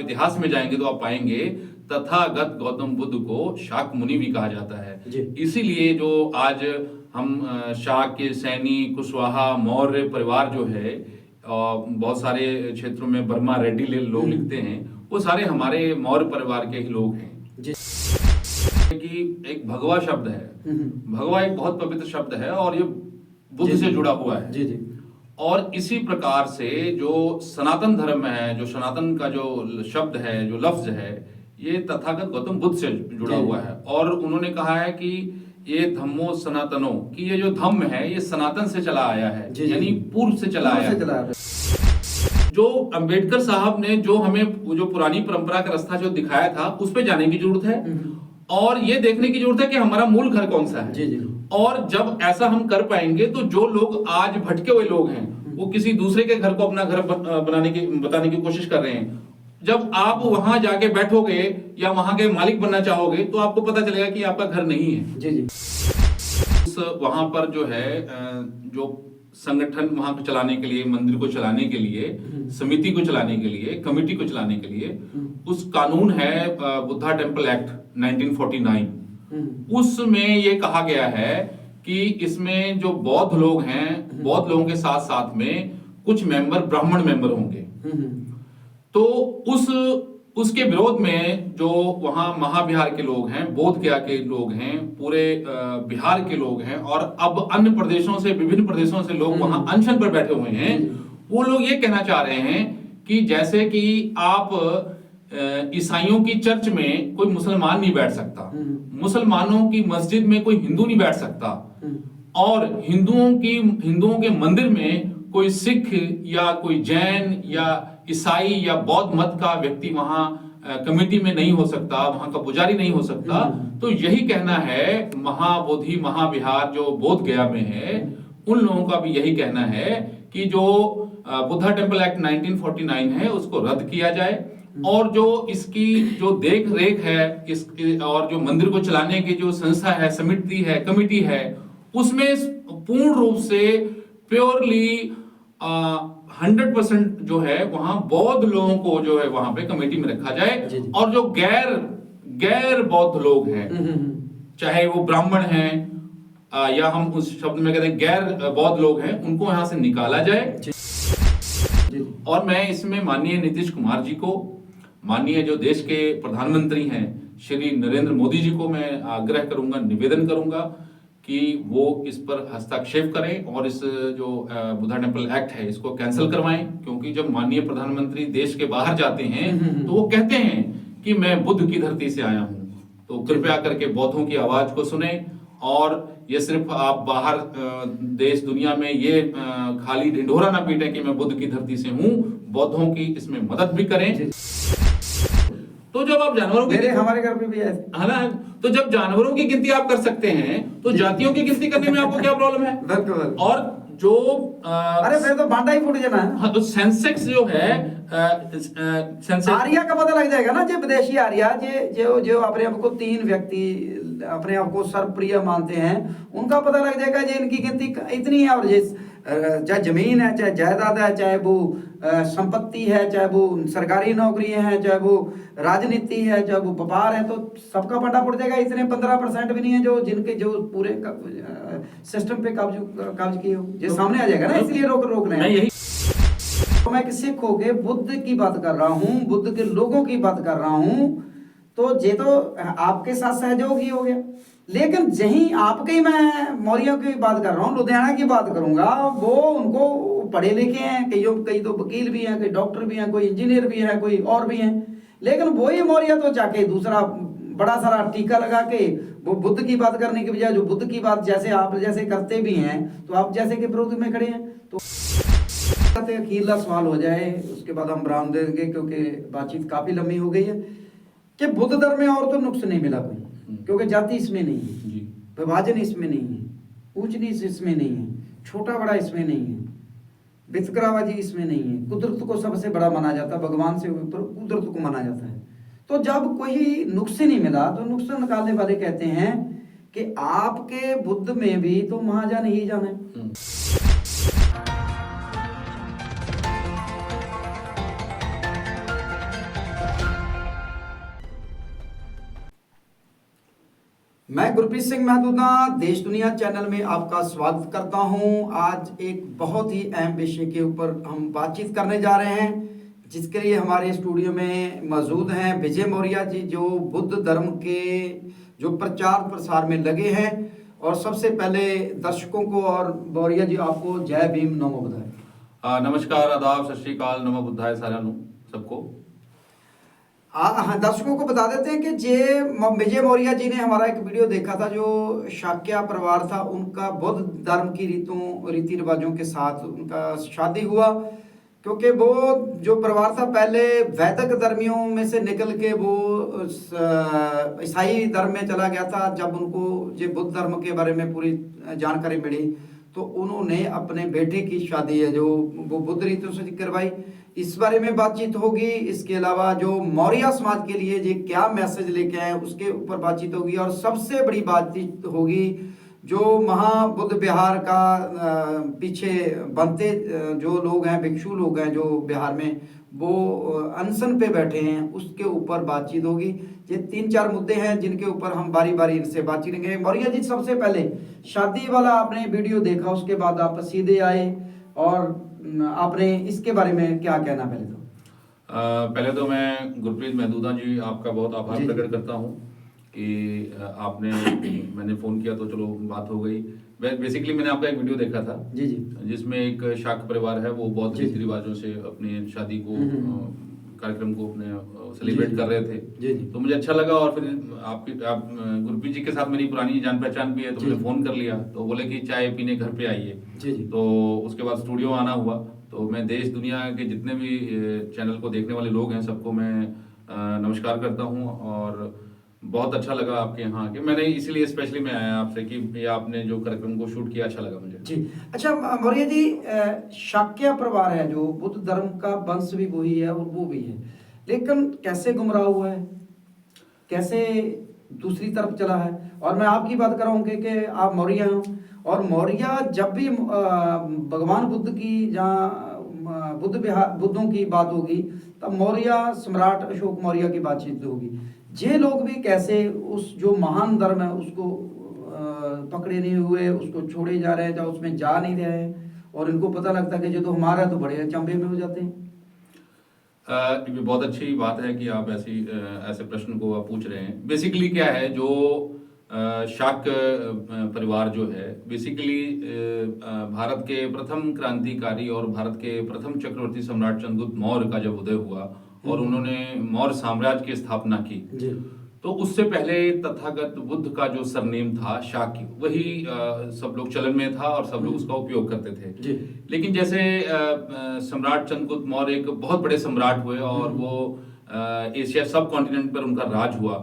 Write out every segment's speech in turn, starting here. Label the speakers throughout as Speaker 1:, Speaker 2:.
Speaker 1: इतिहास में जाएंगे तो आप पाएंगे तथागत गौतम बुद्ध को शाक मुनि भी कहा जाता है। इसीलिए जो आज हम शाक्य, सैनी, कुशवाहा, मौर्य परिवार जो है, बहुत सारे क्षेत्रों में बर्मा रेड्डी लोग लिखते हैं, वो सारे हमारे मौर्य परिवार के ही लोग हैं। कि एक भगवा शब्द है, भगवा एक बहुत पवित्र शब्द है और ये बुद्ध से जुड़ा हुआ है।
Speaker 2: जी जी।
Speaker 1: और इसी प्रकार से जो सनातन धर्म में है, जो सनातन का जो शब्द है, जो लफ्ज है, ये तथागत गौतम बुद्ध से जुड़ा हुआ है। और उन्होंने कहा है कि ये धम्मो सनातनो, कि ये जो धम्म है ये सनातन से चला आया है, यानी पूर्व से चला आया है। जो अंबेडकर साहब ने जो हमें जो पुरानी परंपरा का रास्ता जो दिखाया था, उस पे जाने की जरूरत है और ये देखने की जरूरत है कि हमारा मूल घर कौन सा है।
Speaker 2: जी जी।
Speaker 1: और जब ऐसा हम कर पाएंगे तो जो लोग आज भटके हुए लोग हैं, वो किसी दूसरे के घर को अपना घर बताने की कोशिश कर रहे हैं, जब आप वहां जाके बैठोगे या वहां के मालिक बनना चाहोगे तो आपको पता चलेगा कि आपका घर नहीं है।
Speaker 2: जी जी।
Speaker 1: वहां पर जो है जो संगठन वहां को चलाने के लिए, मंदिर को चलाने के लिए, समिति को चलाने के लिए, कमेटी को चलाने के लिए उस कानून है बुद्धा टेम्पल एक्ट 1949। उसमें ये कहा गया है कि इसमें जो बौद्ध लोग हैं, बौद्ध लोगों के साथ साथ में कुछ मेंबर ब्राह्मण मेंबर होंगे। तो उसके विरोध में जो वहां महाबिहार के लोग हैं, बोध गया के लोग हैं, पूरे बिहार के लोग हैं और अब अन्य प्रदेशों से, विभिन्न प्रदेशों से लोग वहां अनशन पर बैठे हुए हैं। वो लोग ये कहना चाह रहे हैं कि जैसे कि आप ईसाइयों की चर्च में कोई मुसलमान नहीं बैठ सकता, मुसलमानों की मस्जिद में कोई हिंदू नहीं बैठ सकता, और हिंदुओं के मंदिर में कोई सिख या कोई जैन या ईसाई या बौद्ध मत का व्यक्ति वहां कमेटी में नहीं हो सकता, वहां का पुजारी नहीं हो सकता। तो यही कहना है महाबोधि महाविहार जो बोध गया में है, उन लोगों का भी यही कहना है कि जो बुद्धा टेम्पल एक्ट 1949 है उसको रद्द किया जाए और जो इसकी जो देख रेख है और जो मंदिर को चलाने की जो संस्था है, समिति है, कमेटी है, उसमें पूर्ण रूप से प्योरली 100% जो है वहां बौद्ध लोगों को जो है वहां पे कमेटी में रखा जाए। और जो गैर बौद्ध लोग हैं, चाहे वो ब्राह्मण हैं या हम उस शब्द में कहते हैं गैर बौद्ध लोग हैं, उनको यहां से निकाला जाए। और मैं इसमें माननीय नीतीश कुमार जी को, माननीय जो देश के प्रधानमंत्री हैं श्री नरेंद्र मोदी जी को मैं आग्रह करूंगा, निवेदन करूंगा कि वो इस पर हस्तक्षेप करें और इस जो बुद्धा टेम्पल एक्ट है इसको कैंसिल करवाएं। क्योंकि जब माननीय प्रधानमंत्री देश के बाहर जाते हैं तो वो कहते हैं कि मैं बुद्ध की धरती से आया हूं, तो कृपया करके बौद्धों की आवाज को सुने। और ये सिर्फ आप बाहर देश दुनिया में ये खाली ढिंढोरा ना पीटें कि मैं बुद्ध की धरती से हूं, बौद्धों की इसमें मदद भी करें। तो जब आप जानवरों की
Speaker 2: हमारे घर पे भी है
Speaker 1: ना, तो जब जानवरों की गिनती आप कर सकते हैं तो जातियों की गिनती करने में आपको क्या प्रॉब्लम है? और जो
Speaker 2: अरे फिर तो भांडा ही फूट जाना है।
Speaker 1: हाँ, तो सेंसेक्स जो है सेंसेक्स
Speaker 2: आर्या का पता लग जाएगा ना, जो विदेशी आर्या जो अपने आप को 3 व्यक्ति अपने आप को सर्वप्रिय मानते हैं, उनका पता लग जाएगा जो इनकी गिनती इतनी है। और चाहे जमीन है, चाहे जायदाद है, चाहे वो संपत्ति है, चाहे वो सरकारी नौकरी है, चाहे वो राजनीति है, चाहे वो व्यापार है, तो सबका फंडा पड़ जाएगा। इतने 15% भी नहीं है जो जिनके जो पूरे सिस्टम पे कब्ज किए हो, ये सामने आ जाएगा ना। इसलिए रोक रहे हैं। यही तो मैं सिख होके बुद्ध की बात कर रहा हूँ, बुद्ध के लोगों की बात कर रहा हूँ, तो ये तो आपके साथ सहयोग ही हो गया। लेकिन जहीं आपके ही मैं मौर्यों की बात कर रहा हूँ, लुधियाना की बात करूंगा, वो उनको पढ़े लिखे हैं, कई तो वकील भी हैं, कई डॉक्टर भी हैं, कोई इंजीनियर भी हैं, कोई और भी हैं, लेकिन वही मौर्य तो जाके दूसरा बड़ा सारा टीका लगा के वो बुद्ध की बात करने के बजाय जो बुद्ध की बात जैसे आप जैसे करते भी हैं, तो आप जैसे के विरोध में खड़े हैं। तो अखीरला सवाल हो जाए, उसके बाद हम विराम देंगे क्योंकि बातचीत काफी लंबी हो गई है, कि बुद्ध धर्म में और तो नुक्स नहीं मिला कोई, क्योंकि जाति इसमें नहीं है, विभाजन इसमें नहीं है, ऊंच नीच इसमें नहीं है, छोटा बड़ा इसमें नहीं है, वितकराबाजी इसमें नहीं है, कुदरत को सबसे बड़ा माना जाता है, भगवान से ऊपर कुदरत को माना जाता है। तो जब कोई नुक्स नहीं मिला तो नुक्स निकालने वाले कहते हैं कि आपके बुद्ध में भी तो महाजन ही जाने। मैं गुरप्रीत सिंह महदूदा देश दुनिया चैनल में आपका स्वागत करता हूं। आज एक बहुत ही अहम विषय के ऊपर हम बातचीत करने जा रहे हैं, जिसके लिए हमारे स्टूडियो में मौजूद हैं विजय मौर्य जी, जो बुद्ध धर्म के जो प्रचार प्रसार में लगे हैं। और सबसे पहले दर्शकों को और मौर्य जी आपको जय भीम नमो बुद्धाय।
Speaker 1: नमस्कार, आदाब, सत श्री अकाल, नमो बुद्धाय साਰਿਆਂ ਨੂੰ सबको।
Speaker 2: हाँ, दर्शकों को बता देते हैं कि विजय मौर्य जी ने हमारा एक वीडियो देखा था, जो शाक्य परिवार था, उनका बौद्ध धर्म की रीति रिवाजों के साथ उनका शादी हुआ। क्योंकि वो जो परिवार था पहले वैदिक धर्मियों में से निकल के वो ईसाई धर्म में चला गया था। जब उनको ये बुद्ध धर्म के बारे में पूरी जानकारी मिली तो उन्होंने अपने बेटे की शादी है जो वो बुद्ध रीतियों से करवाई। इस बारे में बातचीत होगी। इसके अलावा जो मौर्य समाज के लिए ये क्या मैसेज लेके आए उसके ऊपर बातचीत होगी। और सबसे बड़ी बातचीत होगी जो महाबुद्ध विहार का पीछे बनते जो लोग हैं, भिक्षु लोग हैं जो बिहार में वो अनशन पे बैठे हैं, उसके ऊपर बातचीत होगी। ये 3-4 मुद्दे हैं जिनके ऊपर हम बारी बारी इनसे बातचीत करेंगे। मौर्य जी, सबसे पहले शादी वाला आपने वीडियो देखा, उसके बाद आप सीधे आए और आपने इसके बारे में क्या कहना?
Speaker 1: पहले तो मैं गुरप्रीत महदूदा जी आपका बहुत आभार प्रकट करता हूँ कि आपने मैंने फ़ोन किया तो चलो बात हो गई। बेसिकली मैंने आपका एक वीडियो देखा था
Speaker 2: जी जी,
Speaker 1: जिसमें एक शाक्त परिवार है, वो बौद्ध रीति रिवाजों से अपनी शादी को कार्यक्रम को अपने सेलिब्रेट कर रहे थे।
Speaker 2: जी जी,
Speaker 1: तो मुझे अच्छा लगा। और फिर आप गुरप्रीत जी के साथ मेरी पुरानी जान पहचान भी है, तो मैंने फ़ोन कर लिया। तो बोले कि चाय पीने घर पे आइए।
Speaker 2: जी जी,
Speaker 1: तो उसके बाद स्टूडियो आना हुआ। तो मैं देश दुनिया के जितने भी चैनल को देखने वाले लोग हैं सबको मैं नमस्कार करता हूं। और बहुत अच्छा लगा आपके यहाँ आके। मैंने इसलिए स्पेशली मैं आया आपसे कि ये आपने जो कार्यक्रम को शूट किया, अच्छा लगा मुझे।
Speaker 2: जी। अच्छा मौर्य जी, शाक्य परिवार है जो बुद्ध धर्म का वंश भी वही है और वो भी है, लेकिन कैसे गुमराह हुआ है, कैसे दूसरी तरफ चला है? और मैं आपकी बात कर रहा हूँ कि आप मौर्य हैं, और मौर्य जब भी भगवान बुद्ध की जहाँ बुद्धों की बात होगी तब मौर्य सम्राट अशोक मौर्य की बातचीत होगी। ये लोग भी कैसे उस जो महान धर्म है उसको पकड़े नहीं हुए, उसको छोड़े जा रहे हैं, या उसमें जा नहीं रहे हैं, और इनको पता लगता है कि जो तो हमारा है तो बड़े चंबे में हो जाते हैं।
Speaker 1: ये बहुत अच्छी बात है कि आप ऐसे प्रश्न को आप पूछ रहे हैं। बेसिकली क्या है, जो शाक्य परिवार जो है, बेसिकली भारत के प्रथम क्रांतिकारी और भारत के प्रथम चक्रवर्ती सम्राट चंद्रगुप्त मौर्य का जब उदय हुआ और उन्होंने मौर्य साम्राज्य की स्थापना की, तो उससे पहले तथागत बुद्ध का जो सरनेम था शाक्य, वही सब लोग चलन में था और सब लोग उसका उपयोग करते थे। लेकिन जैसे सम्राट चंद्रगुप्त मौर्य एक बहुत बड़े सम्राट हुए और वो एशिया सब कॉन्टिनेंट पर उनका राज हुआ,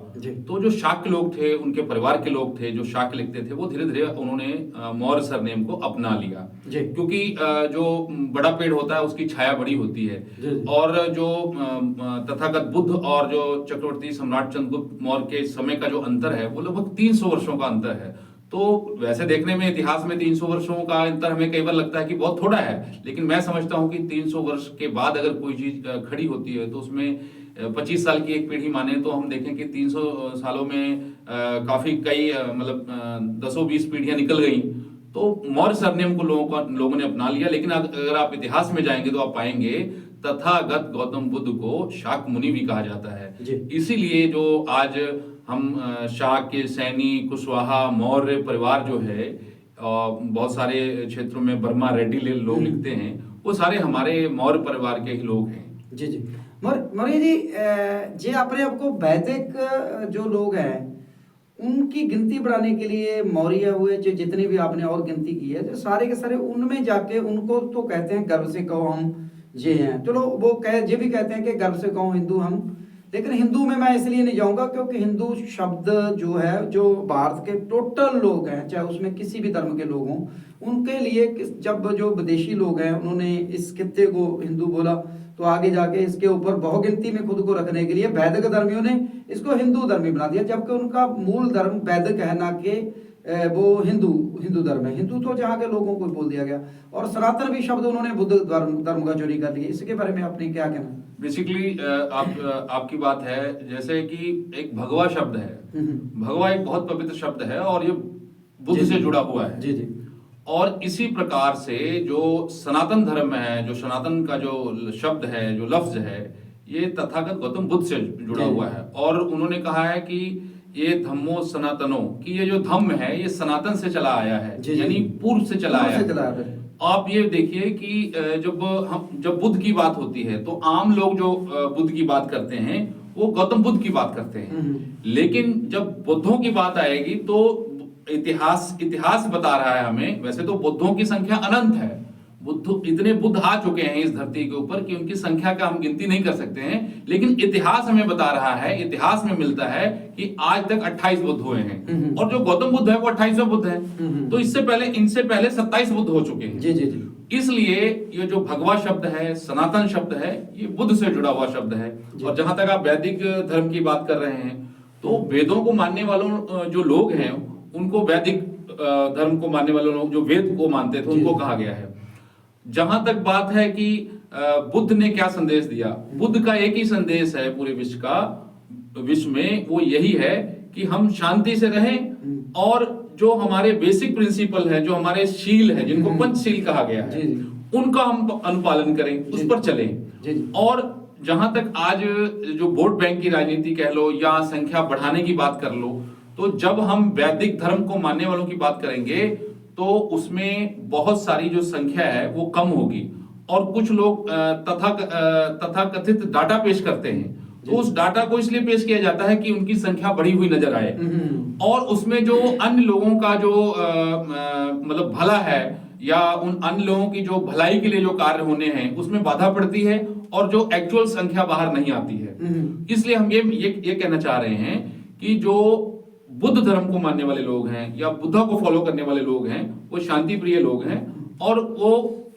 Speaker 1: तो जो शाक्य लोग थे, उनके परिवार के लोग थे जो शाक्य लिखते थे, वो धीरे धीरे उन्होंने मौर्य सरनेम को अपना लिया। क्योंकि जो बड़ा पेड़ होता है उसकी छाया बड़ी होती है। और जो तथागत बुद्ध और जो चक्रवर्ती सम्राट चंद्रगुप्त मौर्य के समय का जो अंतर है वो लगभग 300 वर्षों का अंतर है। तो वैसे देखने में इतिहास में 300 वर्षों का अंतर हमें कई बार लगता है कि बहुत थोड़ा है, लेकिन मैं समझता हूं कि 300 वर्ष के बाद अगर कोई चीज खड़ी होती है तो उसमें 25 साल की एक पीढ़ी माने तो हम देखें कि 300 सालों में काफी कई मतलब 10-20 पीढ़ियां निकल गई। तो मौर्य सरनेम को लोगों ने अपना लिया। लेकिन अगर आप इतिहास में जाएंगे तो आप पाएंगे तथागत गौतम बुद्ध को शाक्य मुनि भी कहा जाता है। इसीलिए जो आज हम शाक्य, सैनी, कुशवाहा, मौर्य परिवार जो है, बहुत सारे क्षेत्रों में बर्मा रेड्डी लोग लिखते हैं, वो सारे हमारे मौर्य परिवार के ही लोग हैं।
Speaker 2: जी जी। मौर्य जी, जे अपने आपको वैदिक जो लोग हैं उनकी गिनती बढ़ाने के लिए मौर्य हुए, जो जितनी भी आपने और गिनती की है, जो सारे के सारे उनमें जाके उनको तो कहते हैं गर्व से कहो हम ये हैं। चलो वो ये भी कहते हैं कि गर्व से कहो हिंदू हम, लेकिन हिंदू में मैं इसलिए नहीं जाऊंगा क्योंकि हिंदू शब्द जो है, जो भारत के टोटल लोग हैं, चाहे उसमें किसी भी धर्म के लोग हों, उनके लिए जब जो विदेशी लोग हैं उन्होंने इस खित्ते को हिंदू बोला, तो आगे जाके इसके ऊपर बहुगिनती में खुद को रखने के लिए वैदिक धर्मियों ने इसको हिंदू धर्मी बना दिया, जबकि उनका मूल धर्म वैदिक है, ना कि वो हिंदू धर्म है। हिंदू तो जहाँ के लोगों को बोल दिया गया, और सनातन भी शब्द उन्होंने बुद्ध धर्म का चोरी कर लिया। इसके बारे में आपने क्या कहना?
Speaker 1: बेसिकली आपकी बात है जैसे कि एक भगवा शब्द है, भगवा एक बहुत पवित्र शब्द है और ये बुद्ध से जुड़ा हुआ है।
Speaker 2: जी जी।
Speaker 1: और इसी प्रकार से जो सनातन धर्म है, जो सनातन का जो शब्द है, जो लफ्ज है, ये तथागत गौतम बुद्ध से जुड़ा हुआ है। और उन्होंने कहा है कि ये धम्मो सनातनो, कि ये जो धम्म है ये सनातन से चला आया है, यानी पूर्व से चला आया है। आप ये देखिए कि जब बुद्ध की बात होती है तो आम लोग जो बुद्ध की बात करते हैं वो गौतम बुद्ध की बात करते हैं, लेकिन जब बुद्धों की बात आएगी तो इतिहास बता रहा है हमें, वैसे तो बुद्धों की संख्या अनंत है, इतने बुद्ध आ चुके हैं इस धरती के ऊपर कि उनकी संख्या का हम गिनती नहीं कर सकते हैं, लेकिन इतिहास हमें बता रहा है, इतिहास में मिलता है कि आज तक 28 बुद्ध हुए हैं और जो गौतम बुद्ध है वो 28वां बुद्ध है। तो इनसे पहले 27 बुद्ध हो चुके हैं।
Speaker 2: जी जी जी।
Speaker 1: इसलिए ये जो भगवा शब्द है, सनातन शब्द है, ये बुद्ध से जुड़ा हुआ शब्द है। और जहां तक आप वैदिक धर्म की बात कर रहे हैं तो वेदों को मानने वालों जो लोग हैं उनको वैदिक धर्म को मानने वाले लोग जो वेद को मानते थे उनको कहा गया है। जहां तक बात है कि बुद्ध ने क्या संदेश दिया, बुद्ध का एक ही संदेश है पूरे विश्व में, वो यही है कि हम शांति से रहें और जो हमारे बेसिक प्रिंसिपल है, जो हमारे शील है, जिनको पंचशील कहा गया है, उनका हम अनुपालन करें, उस पर चलें। और जहां तक आज जो वोट बैंक की राजनीति कह लो या संख्या बढ़ाने की बात कर लो, तो जब हम वैदिक धर्म को मानने वालों की बात करेंगे तो उसमें बहुत सारी जो संख्या है वो कम होगी। और कुछ लोग तथाकथित डाटा पेश करते हैं, तो उस डाटा को इसलिए पेश किया जाता है कि उनकी संख्या बढ़ी हुई नजर आए, और उसमें जो अन्य लोगों का जो मतलब भला है या उन अन्य लोगों की जो भलाई के लिए जो कार्य होने हैं उसमें बाधा पड़ती है और जो एक्चुअल संख्या बाहर नहीं आती है। इसलिए हम ये कहना चाह रहे हैं कि जो बुद्ध धर्म को मानने वाले लोग हैं या बुद्धा को फॉलो करने वाले लोग हैं वो शांति प्रिय लोग हैं, और वो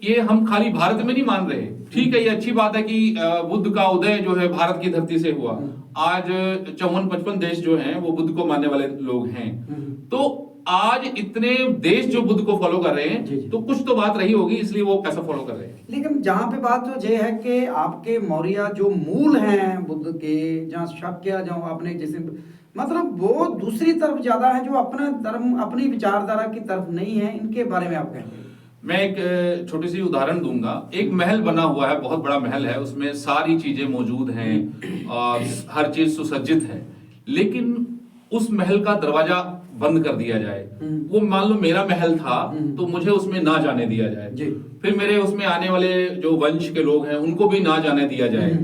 Speaker 1: ये हम खाली भारत में नहीं मान रहे। ठीक है, ये अच्छी बात है कि बुद्ध का उदय जो है भारत की धरती से हुआ, आज 54-55 देश जो हैं वो बुद्ध को मानने वाले लोग हैं। तो आज इतने देश जो बुद्ध को फॉलो कर रहे हैं तो कुछ तो बात रही होगी, इसलिए वो कैसा फॉलो कर रहे हैं।
Speaker 2: लेकिन जहां पे बात तो ये है कि आपके मौर्य जो मूल हैं बुद्ध के, जहाँ शाक्य, जहाँ आपने जैसे मतलब वो दूसरी तरफ ज्यादा है, जो अपना धर्म अपनी विचारधारा की तरफ नहीं है, इनके बारे में आप कहेंगे?
Speaker 1: मैं एक छोटी सी उदाहरण दूंगा। एक महल बना हुआ है, बहुत बड़ा महल है, उसमें सारी चीजें मौजूद हैं और हर चीज सुसज्जित है, लेकिन उस महल का दरवाजा बंद कर दिया जाए। वो मान लो मेरा महल था तो मुझे उसमें ना जाने दिया जाए, फिर मेरे उसमें आने वाले जो वंश के लोग हैं उनको भी ना जाने दिया जाए,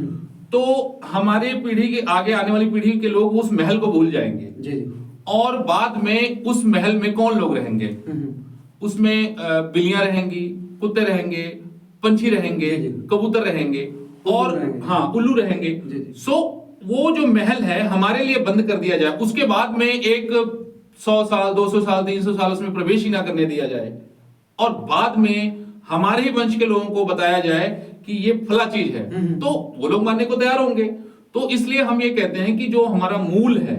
Speaker 1: तो हमारे पीढ़ी के आगे आने वाली पीढ़ी के लोग उस महल को भूल जाएंगे। और बाद में उस महल में कौन लोग रहेंगे? उसमें बिल्लियां रहेंगी, कुत्ते रहेंगे, पंछी रहेंगे, कबूतर रहेंगे और हाँ उल्लू रहेंगे। सो वो जो महल है हमारे लिए बंद कर दिया जाए, उसके बाद में एक 100 साल 200 साल 300 साल उसमें प्रवेश ही ना करने दिया जाए, और बाद में हमारे ही वंश के लोगों को बताया जाए कि ये फला चीज है, तो वो लोग मानने को तैयार होंगे। तो इसलिए हम ये कहते हैं कि जो हमारा मूल है,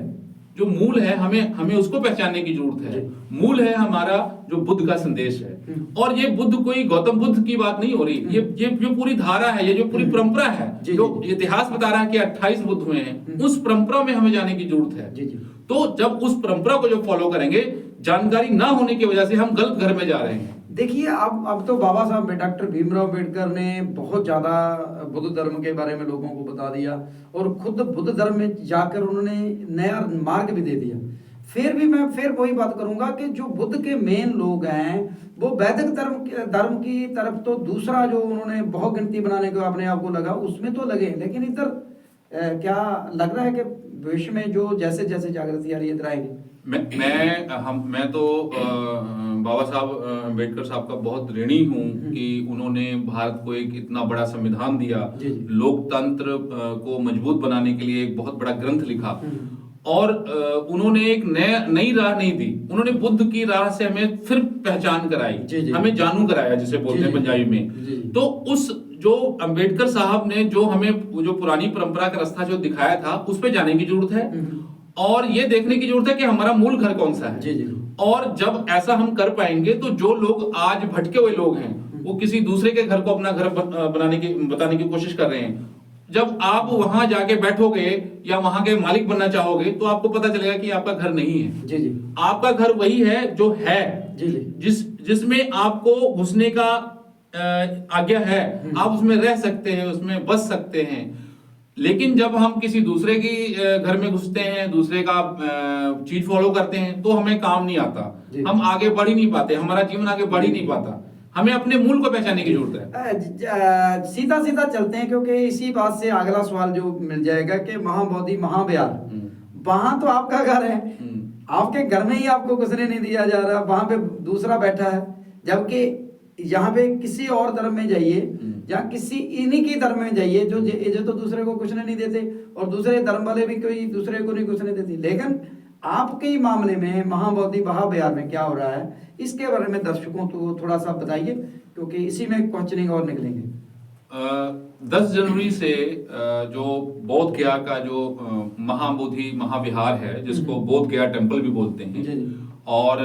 Speaker 1: जो मूल है हमें उसको पहचानने की जरूरत है। मूल है हमारा जो बुद्ध का संदेश है, और ये बुद्ध कोई गौतम बुद्ध की बात नहीं हो रही, ये जो पूरी धारा है, ये जो पूरी परंपरा है, जो इतिहास बता रहा है कि 28 बुद्ध हुए हैं, उस परंपरा में हमें जाने की जरूरत है। तो जब उस परंपरा को जो फॉलो करेंगे, जानकारी ना होने की वजह से हम गलत घर में जा रहे हैं।
Speaker 2: देखिए अब तो बाबा साहब डॉक्टर भीमराव अम्बेडकर ने बहुत ज्यादा बुद्ध धर्म के बारे में लोगों को बता दिया, और खुद बुद्ध धर्म में जाकर उन्होंने नया मार्ग भी दे दिया। फिर भी मैं वही बात करूंगा कि जो बुद्ध के मेन लोग हैं वो वैदिक धर्म की तरफ, तो दूसरा जो उन्होंने बहुत गिनती बनाने को अपने आप को लगा उसमें तो लगे, लेकिन इधर क्या लग रहा है कि भविष्य में जो जैसे जैसे जागृति आ रही है इधर आएगी?
Speaker 1: मैं तो बाबा साहब अम्बेडकर साहब का बहुत ऋणी हूँ कि उन्होंने भारत को एक इतना बड़ा संविधान दिया, लोकतंत्र को मजबूत बनाने के लिए एक बहुत बड़ा ग्रंथ लिखा, और उन्होंने एक नई राह नहीं दी, उन्होंने बुद्ध की राह से हमें फिर पहचान कराई, हमें जानू कराया जिसे बोलते हैं पंजाबी में। तो उस जो अम्बेडकर साहब ने जो हमें जो पुरानी परंपरा का रास्ता जो दिखाया था उस पे जाने की जरूरत है, और ये देखने की जरूरत है कि हमारा मूल घर कौन सा है। और जब ऐसा हम कर पाएंगे तो जो लोग आज भटके हुए लोग हैं वो किसी दूसरे के घर को अपना घर बताने की कोशिश कर रहे हैं, जब आप वहां जाके बैठोगे या वहां के मालिक बनना चाहोगे तो आपको पता चलेगा कि आपका घर नहीं है।
Speaker 2: जी जी।
Speaker 1: आपका घर वही है जो है,
Speaker 2: जी जी।
Speaker 1: जिसमें आपको घुसने का आज्ञा है, आप उसमें रह सकते हैं, उसमें बस सकते हैं। लेकिन जब हम किसी दूसरे की घर में घुसते हैं, दूसरे का चीज फॉलो करते हैं तो हमें काम नहीं आता, हम आगे बढ़ ही नहीं पाते, हमारा जीवन आगे बढ़ ही नहीं पाता। हमें अपने मूल को पहचानने की जरूरत है।
Speaker 2: सीधा सीधा चलते हैं, क्योंकि इसी बात से अगला सवाल जो मिल जाएगा कि महाबोधि महाविहार, वहां तो आपका घर है, आपके घर में ही आपको घुसने नहीं दिया जा रहा, वहां पे दूसरा बैठा है, जबकि यहाँ पे किसी और धर्म में जाइए या किसी इन्हीं की धर्म में जाइए जो तो दूसरे को घुसने नहीं देते, और दूसरे धर्म वाले भी कोई दूसरे को नहीं घुसने देते। लेकिन आपके ही मामले में महाबोधि महाविहार में क्या हो रहा है, इसके बारे में दर्शकों को थोड़ा सा बताइए, क्योंकि इसी में क्वेश्चनिंग और निकलेंगे।
Speaker 1: 10 जनवरी से जो बोध गया का जो महाबोधि महाविहार है, जिसको बोध गया टेम्पल भी बोलते हैं, और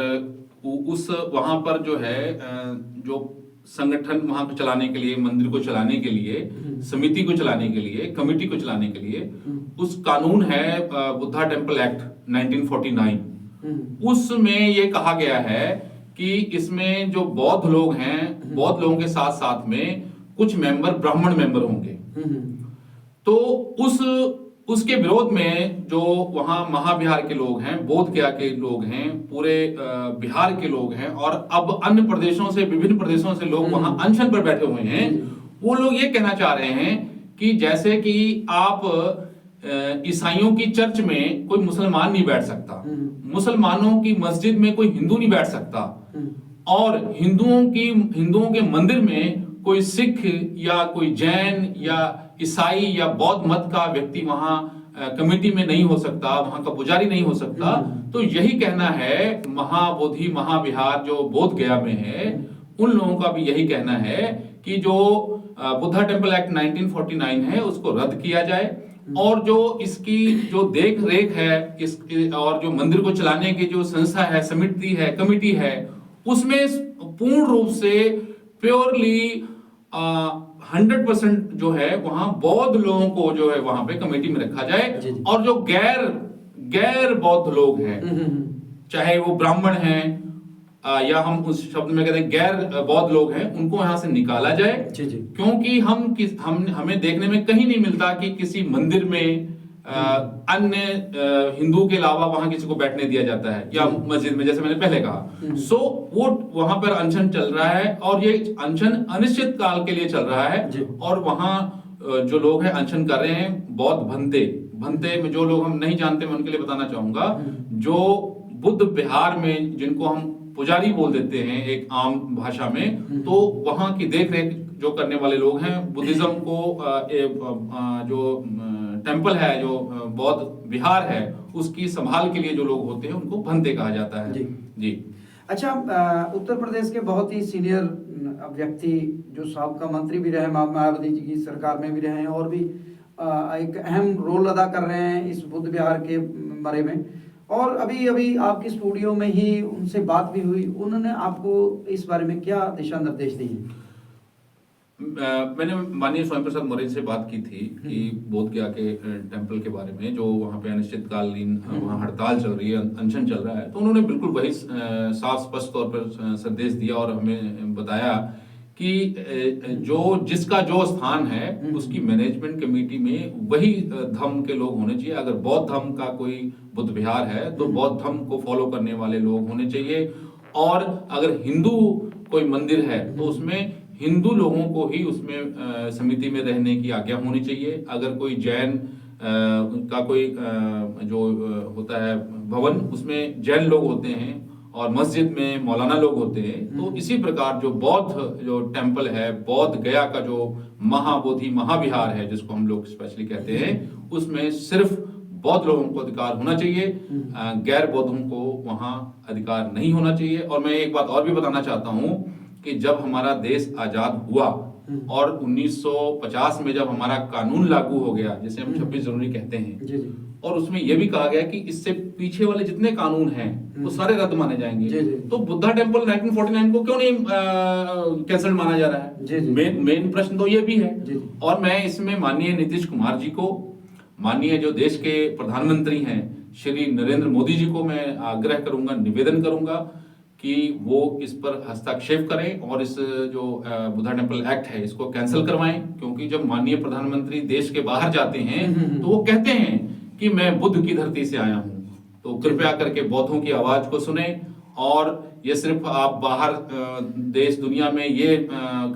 Speaker 1: उस वहां पर जो है जो संगठन वहां को चलाने के लिए, मंदिर को चलाने के लिए, समिति को चलाने के लिए, कमेटी को चलाने के लिए, उस कानून है बुद्धा टेम्पल एक्ट 1949। उसमें ये कहा गया है कि इसमें जो बौद्ध लोग हैं, बौद्ध लोगों के साथ साथ में कुछ मेंबर ब्राह्मण मेंबर होंगे। तो उसके विरोध में जो वहां महाविहार के लोग हैं, बोध गया के लोग हैं, पूरे बिहार के लोग हैं, और अब अन्य प्रदेशों से, विभिन्न प्रदेशों से लोग वहां अनशन पर बैठे हुए हैं। वो लोग ये कहना चाह रहे हैं कि जैसे कि आप ईसाइयों की चर्च में कोई मुसलमान नहीं बैठ सकता, मुसलमानों की मस्जिद में कोई हिंदू नहीं बैठ सकता, और हिंदुओं के मंदिर में कोई सिख या कोई जैन या ईसाई या बौद्ध मत का व्यक्ति वहां कमेटी में नहीं हो सकता, वहां का पुजारी नहीं हो सकता। तो यही कहना है महाबोधि महाविहार जो बोध गया में है, उन लोगों का भी यही कहना है कि जो बुद्धा टेम्पल एक्ट 1949 है उसको रद्द किया जाए, और जो इसकी जो देख रेख है और जो मंदिर को चलाने की जो संस्था है, समिति है, कमेटी है, उसमें पूर्ण रूप से प्योरली 100% जो है वहां बौद्ध लोगों को जो है वहां पे कमेटी में रखा जाए, और जो गैर बौद्ध लोग हैं, चाहे वो ब्राह्मण हैं या हम उस शब्द में कहते हैं गैर बौद्ध लोग हैं, उनको यहां से निकाला जाए। क्योंकि हमें देखने में कहीं नहीं मिलता कि किसी मंदिर में अन्य हिंदू के अलावा वहां किसी को बैठने दिया जाता है, या मस्जिद में, जैसे मैंने पहले कहा। सो वो वहां पर अनशन चल रहा है, और ये अनशन अनिश्चित काल के लिए चल रहा है। और वहां जो लोग हैं अनशन कर रहे हैं, बौद्ध भंते में जो लोग हम नहीं जानते, मैं उनके लिए बताना चाहूंगा, जो बुद्ध विहार में जिनको हम पुजारी बोल देते हैं एक आम भाषा में, तो वहां की देख रेख जो करने वाले लोग हैं, बुद्धिज्म को जो टेम्पल है, जो बौद्ध विहार है, उसकी संभाल के लिए जो लोग होते हैं उनको भंते कहा जाता है। जी।
Speaker 2: अच्छा, उत्तर प्रदेश के बहुत ही सीनियर व्यक्ति जो साबका मंत्री भी रहे, मायावती जी की सरकार में भी रहे हैं, और भी एक अहम रोल अदा कर रहे हैं इस बुद्ध विहार के बारे में, और अभी आपकी स्टूडियो में ही उनसे बात भी हुई, उन्होंने आपको इस बारे में क्या दिशा निर्देश दिए?
Speaker 1: मैंने माननीय स्वामी प्रसाद मौर्य से बात की थी कि बोध गया के टेम्पल के बारे में, जो वहाँ पे अनिश्चितकालीन वहाँ हड़ताल चल रही है, अनशन चल रहा है। तो उन्होंने बिल्कुल वही साफ स्पष्ट तौर पर संदेश दिया और हमें बताया कि जिसका जो स्थान है उसकी मैनेजमेंट कमेटी में वही धर्म के लोग होने चाहिए। अगर बौद्ध धर्म का कोई बुद्ध विहार है तो बौद्ध धर्म को फॉलो करने वाले लोग होने चाहिए, और अगर हिंदू कोई मंदिर है तो उसमें हिंदू लोगों को ही उसमें समिति में रहने की आज्ञा होनी चाहिए। अगर कोई जैन का कोई जो होता है भवन, उसमें जैन लोग होते हैं, और मस्जिद में मौलाना लोग होते हैं। तो इसी प्रकार जो बौद्ध जो टेम्पल है, बौद्ध गया का जो महाबोधि महाविहार है, जिसको हम लोग स्पेशली कहते हैं, उसमें सिर्फ बौद्ध लोगों को अधिकार होना चाहिए, गैर बौद्धों को वहां अधिकार नहीं होना चाहिए। और मैं एक बात और भी बताना चाहता हूं कि जब हमारा देश आजाद हुआ और 1950 में जब हमारा कानून लागू हो गया, जिसे हम 26 जनवरी कहते हैं,
Speaker 2: जी जी
Speaker 1: और उसमें यह भी कहा गया कि इससे पीछे वाले जितने कानून हैं वो सारे रद्द माने जाएंगे।
Speaker 2: जी, जी।
Speaker 1: तो बुद्धा टेम्पल 1949 को क्यों नहीं कैंसिल माना जा रहा है?
Speaker 2: जी, जी।
Speaker 1: मेन प्रश्न तो ये भी है।
Speaker 2: जी।
Speaker 1: और मैं इसमें माननीय नीतीश कुमार जी को, माननीय जो देश के प्रधानमंत्री हैं श्री नरेंद्र मोदी जी को मैं आग्रह करूंगा, निवेदन करूंगा कि वो इस पर हस्तक्षेप करें और इस जो बुद्धा टेम्पल एक्ट है इसको कैंसिल करवाएं। क्योंकि जब माननीय प्रधानमंत्री देश के बाहर जाते हैं तो वो कहते हैं कि मैं बुद्ध की धरती से आया हूं। तो कृपया करके बौद्धों की आवाज को सुने, और ये सिर्फ आप बाहर देश दुनिया में ये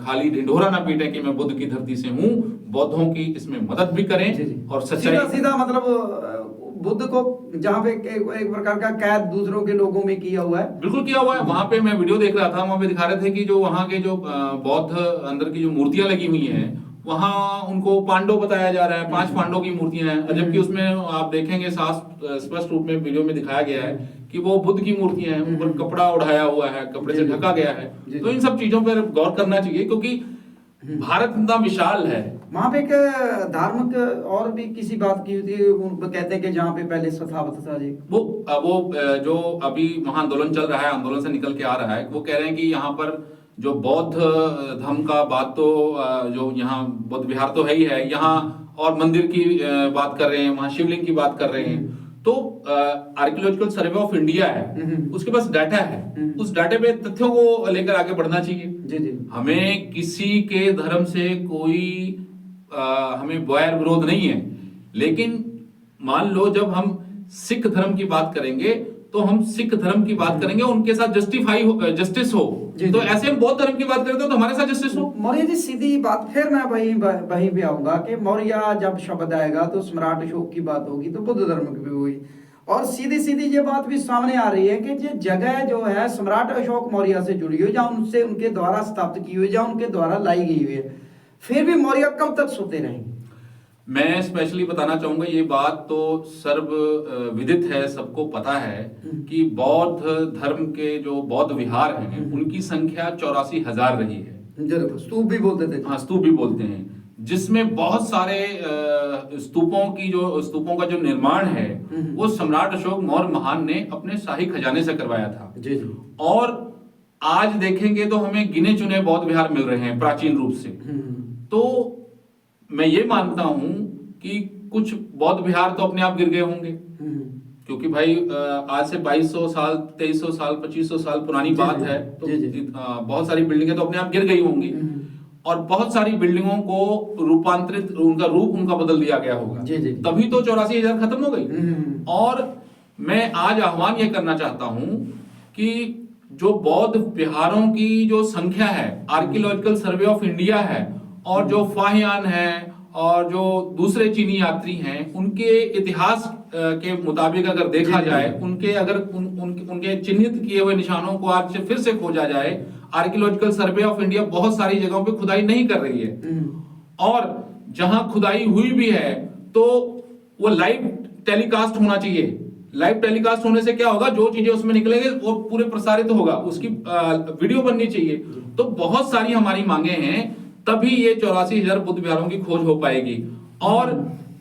Speaker 1: खाली ढिंढोरा ना पीटें कि मैं बुद्ध की धरती से हूं, बौद्धों की इसमें मदद भी करें। और सच्चाई
Speaker 2: सीधा मतलब बुद्ध को जहाँ पे एक प्रकार का कैद दूसरों के लोगों में किया हुआ है।
Speaker 1: बिल्कुल किया हुआ है। वहां पे मैं वीडियो देख रहा था, वहां पे दिखा रहे थे कि जो वहां के जो बौद्ध अंदर की जो मूर्तियां लगी हुई हैं, वहां उनको पांडव बताया जा रहा है, 5 पांडव की मूर्तियां हैं, जबकि उसमें आप देखेंगे साफ स्पष्ट रूप में वीडियो में दिखाया गया है कि वो बुद्ध की मूर्तियां हैं, उन पर कपड़ा उड़ाया हुआ है, कपड़े से ढका गया है। तो इन सब चीजों पर गौर करना चाहिए, क्योंकि भारत इतना विशाल है।
Speaker 2: वहां पे एक धार्मिक और भी किसी बात की थी, कहते हैं कि जहाँ पे पहले सथावत था जी,
Speaker 1: वो जो अभी वहां आंदोलन चल रहा है, आंदोलन से निकल के आ रहा है, वो कह रहे हैं कि यहाँ पर जो बौद्ध धर्म का बात तो जो यहाँ बौद्ध विहार तो है ही है यहाँ, और मंदिर की बात कर रहे हैं, वहां शिवलिंग की बात कर रहे हैं। तो आर्कियोलॉजिकल सर्वे ऑफ इंडिया है, उसके पास डाटा है, उस डाटे पे तथ्यों को लेकर आगे बढ़ना चाहिए।
Speaker 2: जी जी।
Speaker 1: हमें किसी के धर्म से कोई हमें वैर विरोध नहीं है, लेकिन मान लो जब हम सिख धर्म की बात करेंगे तो हम सिख धर्म की बात करेंगे, उनके साथ जस्टिस हो। तो ऐसे हम बौद्ध धर्म की बात करते हो तो हमारे साथ जस्टिस हो।
Speaker 2: मौर्य जी सीधी बात, फिर मैं वहीं पे आऊंगा कि मौर्य जब शब्द आएगा तो सम्राट अशोक की बात होगी, तो बुद्ध धर्म की भी हुई, और सीधी सीधी ये बात भी सामने आ रही है कि ये जगह जो है सम्राट अशोक मौर्य से जुड़ी हुई, जहाँ उनसे उनके द्वारा स्थापित की हुई, जहाँ उनके द्वारा लाई गई हुई है, फिर भी मौर्य कब तक सोते रहेंगे?
Speaker 1: मैं स्पेशली बताना चाहूंगा, ये बात तो सर्व विदित है, सबको पता है कि बौद्ध धर्म के जो बौद्ध विहार हैं उनकी संख्या 84,000 रही है।
Speaker 2: स्तूप भी बोलते थे।
Speaker 1: हाँ, स्तूप भी बोलते हैं, जिसमें बहुत सारे स्तूपों का जो निर्माण है वो सम्राट अशोक मौर्य महान ने अपने शाही खजाने से करवाया था।
Speaker 2: जी जी।
Speaker 1: और आज देखेंगे तो हमें गिने चुने बौद्ध विहार मिल रहे हैं प्राचीन रूप से। तो मैं ये मानता हूं कि कुछ बौद्ध विहार तो अपने आप गिर गए होंगे, क्योंकि भाई आज से 2200 साल, 2300 साल, 2500 साल पुरानी बात है, तो बहुत सारी बिल्डिंगें तो अपने आप गिर गई होंगी, और बहुत सारी बिल्डिंगों को रूपांतरित, उनका रूप उनका बदल दिया गया होगा, तभी तो 84,000 खत्म हो गई। और मैं आज आह्वान ये करना चाहता हूं कि जो बौद्ध विहारों की जो संख्या है, आर्कियोलॉजिकल सर्वे ऑफ इंडिया है, और जो फाहियान है और जो दूसरे चीनी यात्री हैं, उनके इतिहास के मुताबिक अगर देखा जाए, उनके चिन्हित किए हुए निशानों को आज से फिर से खोजा जाए, आर्कियोलॉजिकल सर्वे ऑफ इंडिया बहुत सारी जगहों पे खुदाई नहीं कर रही है, और जहां खुदाई हुई भी है तो वो लाइव टेलीकास्ट होना चाहिए। लाइव टेलीकास्ट होने से क्या होगा, जो चीजें उसमें निकलेंगे वो पूरे प्रसारित होगा, उसकी वीडियो बननी चाहिए। तो बहुत सारी हमारी मांगे हैं, तभी ये 84,000 बुद्ध विहारों की खोज हो पाएगी। और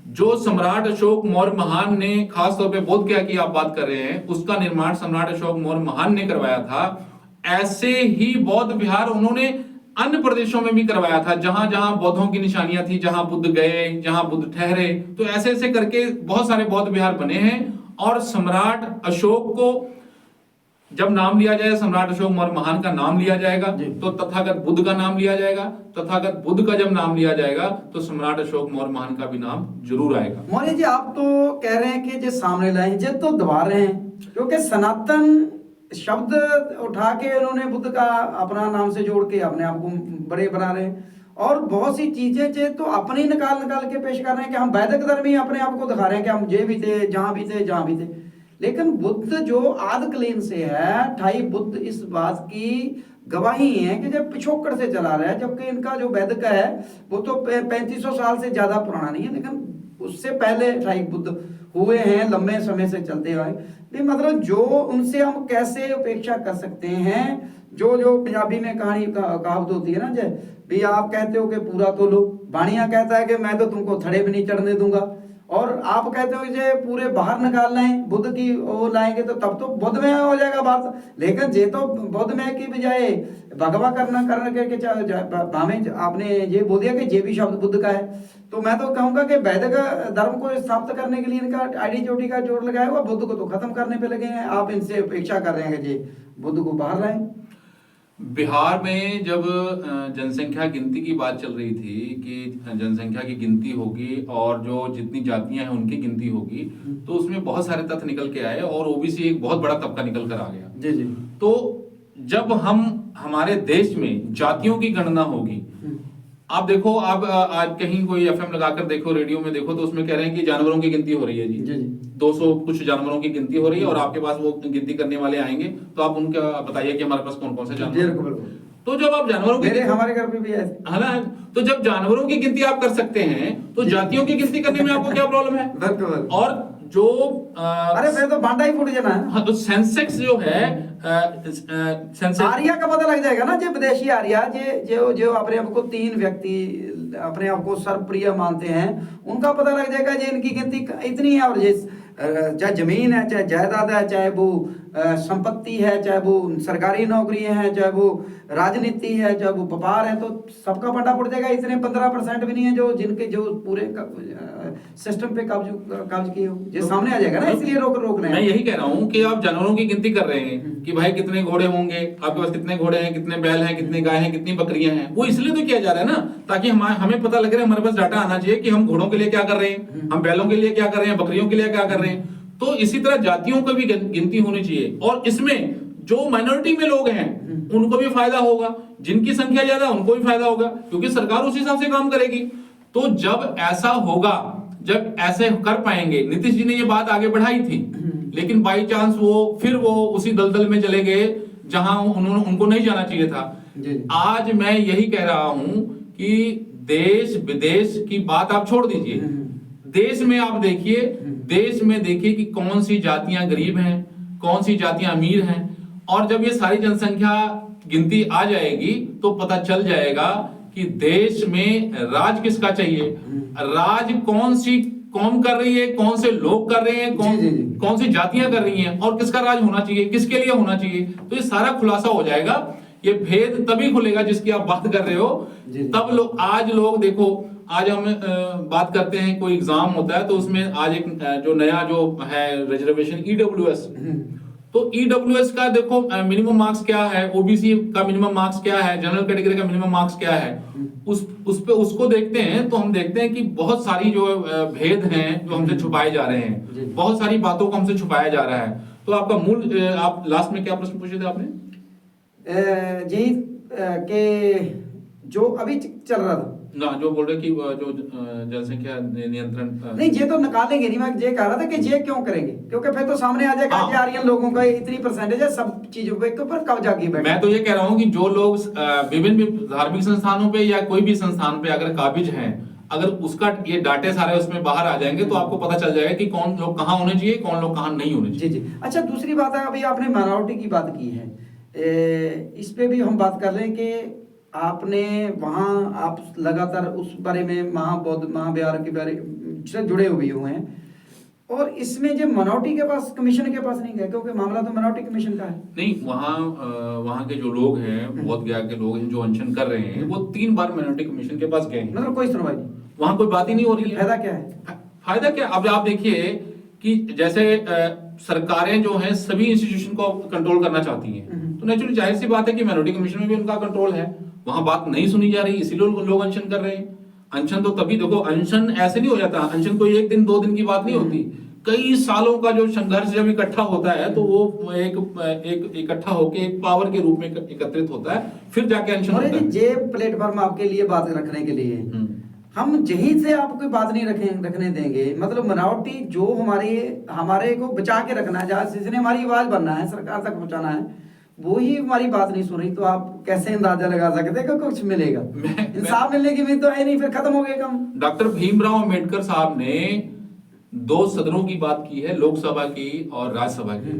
Speaker 1: जो सम्राट अशोक मौर्य महान ने, खास तौर पे बोध गया की आप बात कर रहे हैं, उसका निर्माण सम्राट अशोक मौर्य महान ने करवाया था। ऐसे ही बौद्ध विहार उन्होंने अन्य प्रदेशों में भी करवाया था, जहां जहां बौद्धों की निशानियां थी, जहां बुद्ध गए, जहां बुद्ध ठहरे। तो ऐसे ऐसे करके बहुत सारे बौद्ध विहार बने हैं। और सम्राट अशोक को जब नाम लिया जाए, सम्राट अशोक मौर्य महान का नाम लिया जाएगा, तो तथागत बुद्ध का नाम लिया जाएगा। तथागत बुद्ध का जब नाम लिया जाएगा तो सम्राट अशोक मौर्य महान का भी नाम जरूर आएगा।
Speaker 2: मौर्य जी, आप तो कह रहे हैं कि जो सामने लाए जो तो दबा रहे हैं, क्योंकि सनातन शब्द उठा के उन्होंने बुद्ध का अपना नाम से जोड़ के अपने आप को बड़े बना रहे हैं, और बहुत सी चीजें तो अपने ही निकाल के पेश कर रहे हैं कि हम वैदिक धर्म ही अपने आप को दिखा रहे हैं कि हम ये भी थे, जहां भी थे, जहां भी थे। लेकिन बुद्ध जो आदिकालीन से है, ठाई बुद्ध इस बात की गवाही है कि जब पिछोकड़ से चला रहा है, जबकि इनका जो वैदिक है वो तो 3500 साल से ज्यादा पुराना नहीं है, लेकिन उससे पहले ठाई बुद्ध हुए हैं, लंबे समय से चलते आए। मतलब जो उनसे हम कैसे उपेक्षा कर सकते हैं, जो पंजाबी में कहावत होती है ना, जो भी आप कहते हो कि पूरा तो लो, बाणिया कहता है कि मैं तो तुमको थड़े भी नहीं चढ़ने दूंगा, और आप कहते हो जे पूरे बाहर निकाल लाएं, बुद्ध की वो लाएंगे तो तब तो बुद्ध में हो जाएगा बात। लेकिन जे तो बुद्ध में की बजाय भगवा करने के भावे आपने ये बोल दिया कि जे भी शब्द बुद्ध का है, तो मैं तो कहूंगा कि वैदिक धर्म को स्थापित करने के लिए इनका आईडी चोटी का जोर लगाया हुआ, बुद्ध को तो खत्म करने पे लगे हैं। आप इनसे अपेक्षा कर रहे हैं कि जे बुद्ध को बाहर लाएं।
Speaker 1: बिहार में जब जनसंख्या गिनती की बात चल रही थी कि जनसंख्या की गिनती होगी और जो जितनी जातियां हैं उनकी गिनती होगी, तो उसमें बहुत सारे तथ्य निकल के आए और ओबीसी एक बहुत बड़ा तबका निकल कर आ गया।
Speaker 2: जी जी।
Speaker 1: तो जब हम हमारे देश में जातियों की गणना होगी, आप देखो, आप आज कहीं कोई एफएम लगाकर देखो, रेडियो में देखो, तो उसमें कह रहे हैं कि जानवरों की गिनती हो रही है जी,
Speaker 2: जी जी।
Speaker 1: 200 कुछ जानवरों की गिनती हो रही है और आपके पास वो गिनती करने वाले आएंगे, तो आप उनका बताइए कि हमारे पास कौन कौन से जानवर हैं। तो जब आप जानवरों की
Speaker 2: हमारे घर पे भी है
Speaker 1: ना, तो जब जानवरों की गिनती आप कर सकते हैं तो जातियों की गिनती करने में आपको क्या प्रॉब्लम है? और जो
Speaker 2: अरे फिर तो भांडा ही फूट जाना है।
Speaker 1: हाँ, तो सेंसेक्स जो है सेंसेक्स
Speaker 2: आर्या का पता लग जाएगा ना, जो विदेशी आर्या जो जो अपने आप को 3 व्यक्ति अपने आप को सर्वप्रिय मानते हैं, उनका पता लग जाएगा जो इनकी गिनती इतनी है। और चाहे जमीन है, चाहे जायदाद है, चाहे वो संपत्ति है, चाहे वो सरकारी नौकरी है, चाहे वो राजनीति है, चाहे वो व्यापार है, तो सबका पटा पड़ जाएगा। इतने 15% भी नहीं है जो जिनके जो पूरे सिस्टम पे कब्ज किए हो, ये सामने आ जाएगा ना, इसलिए रोक रहे हैं।
Speaker 1: मैं यही कह रहा हूँ कि आप जानवरों की गिनती कर रहे हैं कि भाई कितने घोड़े होंगे, आपके पास कितने घोड़े हैं, कितने बैल हैं, कितने गाय हैं, कितनी बकरियां हैं। वो इसलिए तो किया जा रहा है ना, ताकि हमें पता लग रहा है, हमारे पास डाटा आना चाहिए कि हम घोड़ों के लिए क्या कर रहे हैं, हम बैलों के लिए क्या कर रहे हैं, बकरियों के लिए क्या कर रहे हैं। तो इसी तरह जातियों की भी गिनती होनी चाहिए, और इसमें जो माइनॉरिटी में लोग हैं उनको भी फायदा होगा, जिनकी संख्या ज्यादा उनको भी फायदा होगा, क्योंकि सरकार उस हिसाब से काम करेगी। तो जब ऐसा होगा, जब ऐसे कर पाएंगे, नीतीश जी ने ये बात आगे बढ़ाई थी, लेकिन बाई चांस वो उसी दलदल में चले गए जहां उनको नहीं जाना चाहिए था। आज मैं यही कह रहा हूं कि देश विदेश की बात आप छोड़ दीजिए, देश में आप देखिए, देश में देखिए कि कौन सी जातियां गरीब हैं, कौन सी जातियां अमीर हैं, और जब ये सारी जनसंख्या गिनती आ जाएगी तो पता चल जाएगा कि देश में राज किसका चाहिए, राज कौन सी कौम कर रही है, कौन से लोग कर रहे हैं, कौन सी जातियां कर रही हैं, और किसका राज होना चाहिए, किसके लिए होना चाहिए। तो ये सारा खुलासा हो जाएगा। ये भेद तभी खुलेगा जिसकी आप बात कर रहे हो। तब लोग देखो, आज हम बात करते हैं, कोई एग्जाम होता है तो उसमें आज एक जो नया जो है रिजर्वेशन ईडब्ल्यूएस, तो ईडब्ल्यूएस का देखो मिनिमम मार्क्स क्या है, ओबीसी का मिनिमम मार्क्स क्या है, जनरल कैटेगरी का मिनिमम मार्क्स क्या है, उसको देखते हैं तो हम देखते हैं कि बहुत सारी जो भेद हैं जो हमसे छुपाए जा रहे हैं, बहुत सारी बातों को हमसे छुपाया जा रहा है। तो आपका मूल, आप लास्ट में क्या प्रश्न पूछे थे आपने?
Speaker 2: जी कि जो अभी चल रहा था
Speaker 1: ना, जो बोल रहे कि जो जनसंख्या नियंत्रण
Speaker 2: नहीं, ये तो निकालेंगे नहीं। मैं ये कह रहा था कि ये क्यों करेंगे, क्योंकि फिर तो सामने आ जाएगा कि आर्यन लोगों का इतनी परसेंटेज है, सब चीजों पे ऊपर कब्जा की बैठे।
Speaker 1: मैं तो ये कह रहा हूँ कि जो लोग विभिन्न धार्मिक संस्थानों पे या कोई भी संस्थान पे अगर काबिज हैं, अगर उसका ये डाटे सारे उसमें बाहर आ जाएंगे तो आपको पता चल जाएगा कि कौन लोग कहाँ होने चाहिए, कौन लोग कहाँ नहीं होने चाहिए।
Speaker 2: जी। अच्छा, दूसरी बात है, अभी आपने माइनॉरिटी की बात की है, इस पे भी हम बात कर लें कि आपने वहाँ आप लगातार उस बारे में महाविहार के बारे से जुड़े हुए हैं, और इसमें जो मिनोरिटी के पास, कमीशन के पास नहीं गए, क्योंकि मामला तो मिनोरिटी कमीशन का है।
Speaker 1: नहीं, वहाँ के जो लोग हैं, बोध गया के लोग हैं जो अनशन कर रहे हैं, वो 3 बार मिनोरिटी कमीशन के पास गए हैं,
Speaker 2: मतलब कोई सुनवाई नहीं,
Speaker 1: वहाँ कोई बात ही नहीं हो रही है।
Speaker 2: फायदा क्या है?
Speaker 1: फायदा क्या, अब आप देखिए कि जैसे सरकारें जो हैं सभी इंस्टीट्यूशन को कंट्रोल करना चाहती हैं, तो नेचुरली जाहिर सी बात है कि मिनोरिटी कमीशन में भी उनका कंट्रोल है, वहां बात नहीं सुनी जा रही, इसीलिए लोग अनशन कर रहे हैं। अनशन तो तभी, देखो अनशन ऐसे नहीं हो जाता, अनशन कोई 1 दिन 2 दिन की बात नहीं होती, कई सालों का जो संघर्ष जब इकट्ठा होता है तो वो एक इकट्ठा होकर एक पावर के रूप में एकत्रित होता है, फिर जाके अनशन होता है।
Speaker 2: ये प्लेटफॉर्म आपके लिए बात रखने के लिए हम यहीं से आपको बात नहीं रखने देंगे। मतलब मिनोरिटी जो हमारे को बचा के रखना है, जिसने हमारी आवाज बनना है, सरकार तक पहुंचाना है, वो ही हमारी बात नहीं सुन रही, तो आप कैसे अंदाजा लगा सकते हैं कि कुछ मिलेगा? इंसाफ मिलने की उम्मीद तो है नहीं, फिर खत्म हो गए काम।
Speaker 1: डॉक्टर भीमराव अंबेडकर साहब ने 2 सदनों की बात की है, लोकसभा की और राज्यसभा की,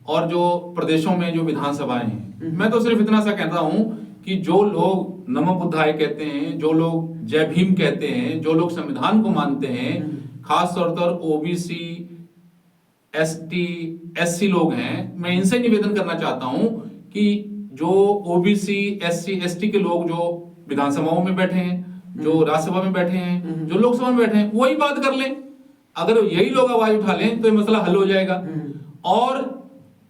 Speaker 1: और जो प्रदेशों में जो विधानसभाएं हैं। मैं तो सिर्फ इतना सा कहता हूं कि जो लोग नमो बुद्धाय कहते हैं, जो लोग जय भीम कहते हैं, जो लोग संविधान को मानते हैं, खास तौर पर ओबीसी, एसटी, एससी लोग हैं, मैं इनसे निवेदन करना चाहता हूं कि जो ओबीसी, एससी, एसटी के लोग जो विधानसभाओं में बैठे हैं, जो राज्यसभा में बैठे हैं, जो लोकसभा में बैठे हैं, वही बात कर लें। अगर यही लोग आवाज उठा लें तो ये मसला हल हो जाएगा। और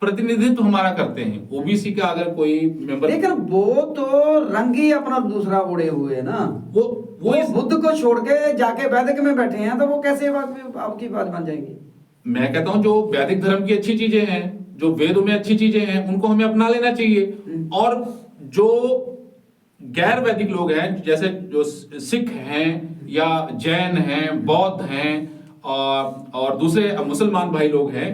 Speaker 1: प्रतिनिधित्व हमारा करते हैं ओबीसी का, अगर कोई मेंबर,
Speaker 2: लेकिन वो तो रंग ही अपना दूसरा ओढ़े हुए है ना,
Speaker 1: वो
Speaker 2: बुद्ध को छोड़ के जाके वैदिक में बैठे हैं, तो वो कैसे आपकी बात बन जाएंगी?
Speaker 1: मैं कहता हूं जो वैदिक धर्म की अच्छी चीजें हैं, जो वेदों में अच्छी चीजें हैं, उनको हमें अपना लेना चाहिए। और जो गैर वैदिक लोग हैं, जैसे जो सिख हैं या जैन हैं, बौद्ध हैं और दूसरे मुसलमान भाई लोग हैं,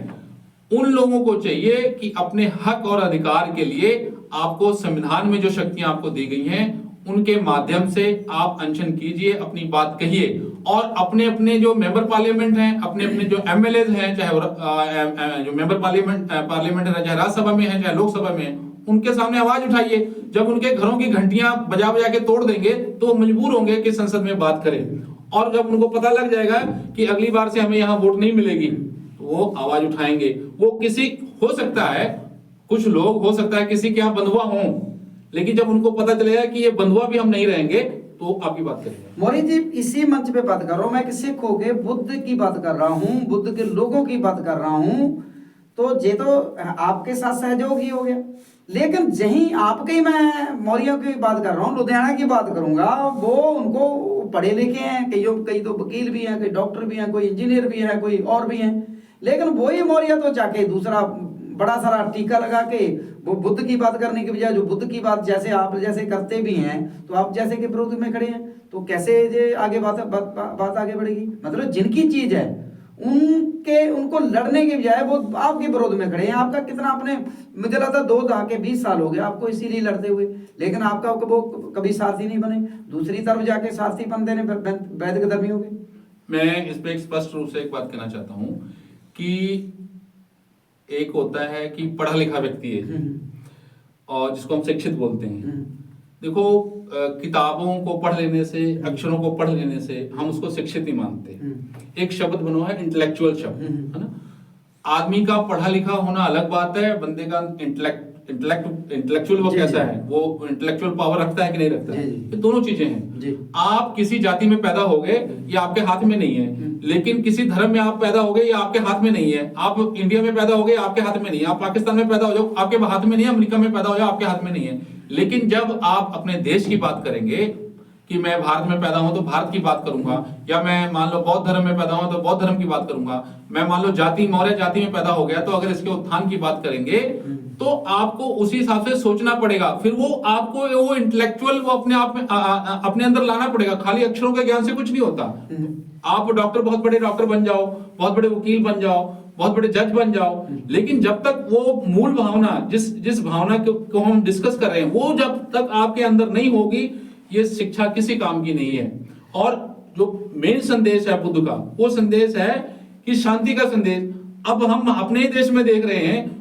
Speaker 1: उन लोगों को चाहिए कि अपने हक और अधिकार के लिए आपको संविधान में जो शक्तियां आपको दी गई हैं, उनके माध्यम से आप अनशन कीजिए, अपनी बात कहिए। और अपने अपने जो मेंबर पार्लियामेंट हैं, अपने अपने जो एमएलए हैं, चाहे जो मेंबर पार्लियामेंट है, चाहे राज्यसभा में है, चाहे लोकसभा में है, उनके सामने आवाज उठाइए। जब उनके घरों की घंटियां बजा बजा के तोड़ देंगे तो वो मजबूर होंगे कि संसद में बात करें। और जब उनको पता लग जाएगा कि अगली बार से हमें यहाँ वोट नहीं मिलेगी, तो वो आवाज उठाएंगे। वो किसी, हो सकता है कुछ लोग, हो सकता है किसी के यहाँ बंधुआ हों, लेकिन जब उनको पता चलेगा कि ये बंधुआ भी हम नहीं रहेंगे, तो आपकी बात करेंगे।
Speaker 2: मौर्य जी, इसी मंच पे बात कर रहा हूं मैं, किसी सिख होके बुद्ध की बात कर रहा हूं, बुद्ध के लोगों की बात कर रहा हूं, तो ये तो आपके साथ सहयोग ही हो गया। लेकिन यही आपके ही मैं मौर्यों की बात कर रहा हूँ, लुधियाना की बात करूंगा, वो उनको पढ़े लिखे हैं, कई तो वकील भी हैं, कई डॉक्टर भी हैं, कोई इंजीनियर भी है, कोई और भी हैं, लेकिन वही मौर्य तो जाके दूसरा बड़ा सारा टीका लगा के वो बुद्ध की बात करने के बजाय, जो बुद्ध की बात जैसे आप जैसे करते भी हैं, तो आप जैसे के विरोध में खड़े हैं, तो कैसे ये आगे बात आगे बढ़ेगी? मतलब जिनकी चीज है उनको लड़ने के बजाय वो आपके विरोध में खड़े हैं। आपका कितना, आपने, मुझे लगता है 2 दहाके 20 साल हो गए आपको इसीलिए लड़ते हुए, लेकिन आपका वो कभी साथी नहीं बने, दूसरी तरफ जाके साथी बन देने वैदिक धर्मियों के।
Speaker 1: मैं इस पे एक स्पष्ट रूप से एक बात कहना चाहता हूं कि एक होता है कि पढ़ा लिखा व्यक्ति है और जिसको हम शिक्षित बोलते हैं। देखो, किताबों को पढ़ लेने से, अक्षरों को पढ़ लेने से हम उसको शिक्षित ही मानते। एक शब्द बना है इंटेलेक्चुअल शब्द, है ना। आदमी का पढ़ा लिखा होना अलग बात है, बंदे का इंटेलेक्चुअल वो कैसा है, वो इंटेलेक्चुअल पावर रखता है कि नहीं रखता है, ये दोनों चीजें हैं। आप किसी जाति में पैदा हो गए, ये आपके हाथ में नहीं है, लेकिन किसी धर्म में आप पैदा हो गए, ये आपके हाथ में नहीं है। आप इंडिया में पैदा हो गए, आपके हाथ में नहीं है। आप पाकिस्तान में पैदा हो जाओ, आपके हाथ में नहीं है। अमेरिका में पैदा हो जाओ, आपके हाथ में नहीं है। लेकिन जब आप अपने देश की बात करेंगे कि मैं भारत में पैदा हूं तो भारत की बात करूंगा, या मैं मान लो बौद्ध धर्म में पैदा हूं तो बौद्ध धर्म की बात करूंगा, मैं मान लो जाति मौर्य जाति में पैदा हो गया तो अगर इसके उत्थान की बात करेंगे तो आपको उसी हिसाब से सोचना पड़ेगा। फिर वो आपको वो इंटेलेक्चुअल वो अपने आप में अपने अंदर लाना पड़ेगा। खाली अक्षरों के ज्ञान से कुछ नहीं होता। आप डॉक्टर, बहुत बड़े डॉक्टर बन जाओ, बहुत बड़े वकील बन जाओ, बहुत बड़े जज बन जाओ, लेकिन जब तक वो मूल भावना, जिस भावना को हम डिस्कस कर रहे हैं, वो जब तक आपके अंदर नहीं होगी, ये शिक्षा किसी काम की नहीं है। और जो मेन संदेश है बुद्ध का, वो संदेश है कि शांति का संदेश। अब हम अपने ही देश में देख रहे हैं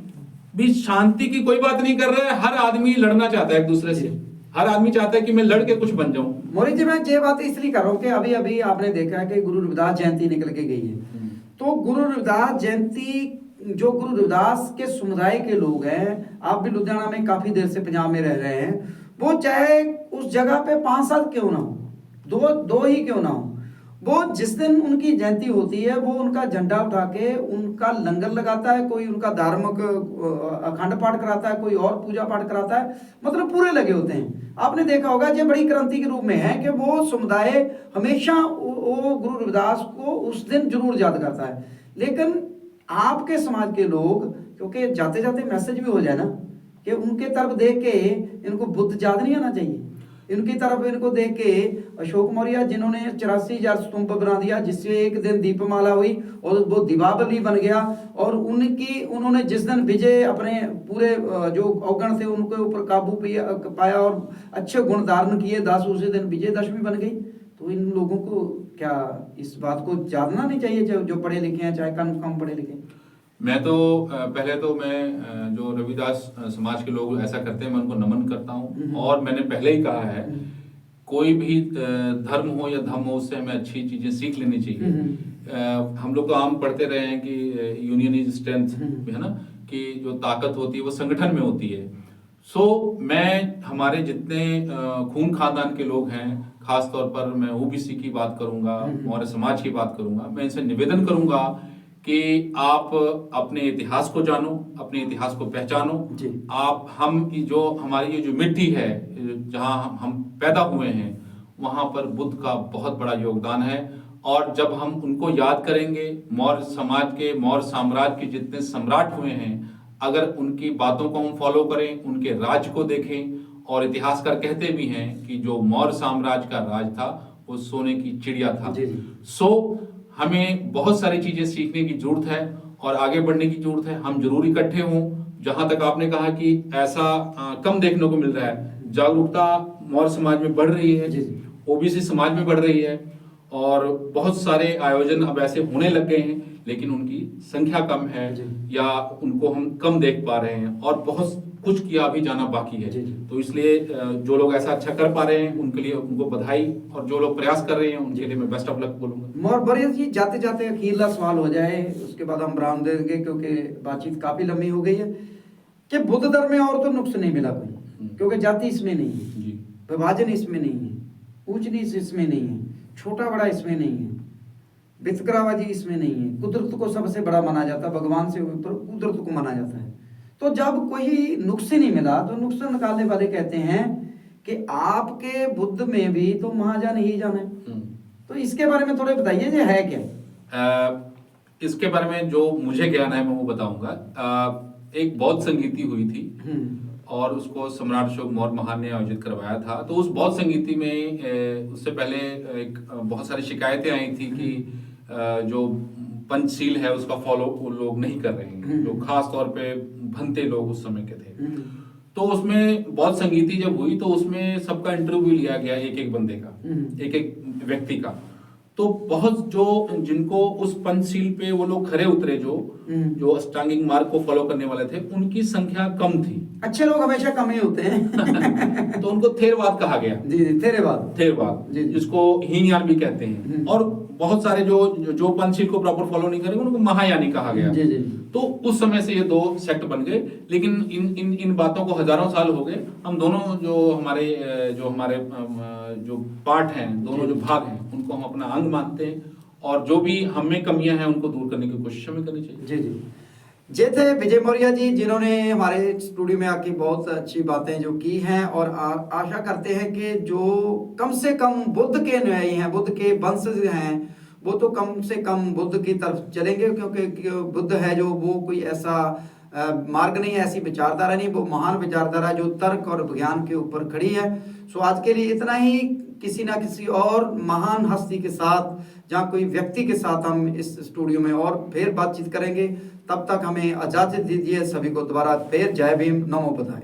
Speaker 1: भी शांति की कोई बात नहीं कर रहा है, हर आदमी लड़ना चाहता है एक दूसरे से। हर आदमी चाहता है कि मैं लड़ के कुछ बन जाऊं।
Speaker 2: मौर्य जी, मैं ये बात इसलिए कर रहा हूँ कि अभी अभी आपने देखा है कि गुरु रविदास जयंती निकल के गई है। तो गुरु रविदास जयंती, जो गुरु रविदास के समुदाय के लोग हैं, आप भी लुधियाना में काफी देर से पंजाब में रह रहे हैं, वो चाहे उस जगह पे 5-7 क्यों ना हो, दो ही क्यों ना हो, वो जिस दिन उनकी जयंती होती है वो उनका झंडा उठा के उनका लंगर लगाता है, कोई उनका धार्मिक अखंड पाठ कराता है, कोई और पूजा पाठ कराता है, मतलब पूरे लगे होते हैं। आपने देखा होगा ये बड़ी क्रांति के रूप में है कि वो समुदाय हमेशा वो गुरु रविदास को उस दिन जरूर याद करता है। लेकिन आपके समाज के लोग, क्योंकि जाते जाते मैसेज भी हो जाए ना कि उनके तरफ देख के इनको बुद्ध याद नहीं आना चाहिए, इनकी तरफ इनको देख के अशोक मौर्य जिन्होंने 84,000 स्तूप बना दिया, जिससे एक दिन दीपमाला हुई और वो दीपावली बन गया, और उन्होंने जिस दिन विजय अपने पूरे जो अवगण थे उनके ऊपर काबू पाया और अच्छे गुण धारण किए, उसी दिन विजयदशमी बन गई। तो इन लोगों को क्या इस बात को जानना नहीं चाहिए, जो पढ़े लिखे हैं, चाहे कम पढ़े लिखे?
Speaker 1: मैं तो पहले तो मैं जो रविदास समाज के लोग ऐसा करते हैं मैं उनको नमन करता हूँ। और मैंने पहले ही कहा है कोई भी धर्म हो या धर्म हो उससे हमें अच्छी चीजें सीख लेनी चाहिए। हम लोग तो आम पढ़ते रहे हैं कि यूनियन इज स्ट्रेंथ, है ना, कि जो ताकत होती है वो संगठन में होती है। सो मैं हमारे जितने खून खानदान के लोग हैं, खास तौर पर मैं ओबीसी की बात करूंगा, मौर्य समाज की बात करूंगा, मैं इनसे निवेदन करूंगा कि आप अपने इतिहास को जानो, अपने इतिहास को पहचानो। आप हम जो हमारी ये जो मिट्टी है जहां हम पैदा हुए हैं वहां पर बुद्ध का बहुत बड़ा योगदान है। और जब हम उनको याद करेंगे, मौर्य समाज के, मौर्य साम्राज्य के जितने सम्राट हुए हैं, अगर उनकी बातों को हम फॉलो करें, उनके राज को देखें, और इतिहासकार कहते भी हैं कि जो मौर्य साम्राज्य का राज था वो सोने की चिड़िया था। सो हमें बहुत सारी चीजें सीखने की जरूरत है और आगे बढ़ने की जरूरत है। हम जरूर इकट्ठे हों। जहां तक आपने कहा कि ऐसा कम देखने को मिल रहा है, जागरूकता मौर्य समाज में बढ़ रही है, ओबीसी समाज में बढ़ रही है, और बहुत सारे आयोजन अब ऐसे होने लग गए हैं, लेकिन उनकी संख्या कम है या उनको हम कम देख पा रहे हैं, और बहुत कुछ किया भी जाना बाकी है। तो इसलिए जो लोग ऐसा अच्छा कर पा रहे हैं उनके लिए उनको बधाई, और जो लोग प्रयास कर रहे हैं उनके लिए मैं बेस्ट ऑफ लक बोलूंगा।
Speaker 2: और बरिया जी, जाते जाते अखीरला सवाल हो जाए, उसके बाद हम विराम दे देंगे क्योंकि बातचीत काफी लंबी हो गई है, कि बुद्ध धर्म में और तो नुक्स नहीं मिला कोई, क्योंकि जाति इसमें नहीं है, विभाजन इसमें नहीं है, ऊंच नीच इसमें नहीं है, छोटा बड़ा इसमें नहीं है, वितकराबाजी इसमें नहीं है, कुदरत को सबसे बड़ा माना जाता है, भगवान से ऊपर कुदरत को माना जाता है। तो जब कोई नुक्स नहीं मिला तो नुक्स निकालने वाले कहते हैं कि आपके बुद्ध में भी तो महाजन ही जान है। तो इसके बारे में थोड़े बताइए, ये है क्या?
Speaker 1: इसके बारे में जो मुझे ज्ञान है मैं वो बताऊंगा। एक बौद्ध संगीति हुई थी और उसको सम्राट अशोक मौर्य महान ने आयोजित करवाया था। तो उस बौद्ध संगीति में उससे पहले एक बहुत सारी शिकायतें आई थी कि जो पंचशील है उसका फॉलो लोग नहीं कर रहे हैं, जो खास तौर पे भंते लोग उस समय के थे। तो उसमें बौद्ध संगीति जब हुई तो उसमें सबका इंटरव्यू लिया गया, एक एक बंदे का, एक एक व्यक्ति का। तो बहुत जो जिनको उस पंचशील पे वो लोग खरे उतरे, जो अष्टांगिक मार्ग को फॉलो करने वाले थे, उनकी संख्या कम थी।
Speaker 2: अच्छे लोग हमेशा कम ही होते हैं।
Speaker 1: तो उनको थेरवाद कहा गया।
Speaker 2: जी, थेरवाद
Speaker 1: जिसको हीनयान भी कहते हैं। और बहुत सारे जो पंचशील को प्रॉपर फॉलो नहीं करेंगे उनको महायानी कहा गया। तो उस समय से ये दो सेक्ट बन गए। लेकिन इन बातों को हजारों साल हो गए। हम दोनों जो हमारे जो पार्ट हैं, दोनों जो भाग हैं, उनको हम अपना अंग मानते हैं, और जो भी हम में कमियां हैं उनको दूर करने की कोशिश हमें करनी चाहिए।
Speaker 2: जी थे विजय मौर्य जी, जिन्होंने हमारे स्टूडियो में आके बहुत अच्छी बातें जो की हैं, और आशा करते हैं कि जो कम से कम बुद्ध के अनुयायी हैं, बुद्ध के वंशज हैं, वो तो कम से कम बुद्ध की तरफ चलेंगे, क्योंकि बुद्ध है जो वो कोई ऐसा मार्ग नहीं, ऐसी विचारधारा नहीं, वो महान विचारधारा जो तर्क और विज्ञान के ऊपर खड़ी है। सो आज के लिए इतना ही। किसी ना किसी और महान हस्ती के साथ, जहाँ कोई व्यक्ति के साथ हम इस स्टूडियो में और फिर बातचीत करेंगे। तब तक हमें इजाजत दीजिए। सभी को दोबारा फिर जय भीम, नमो बुद्धाय।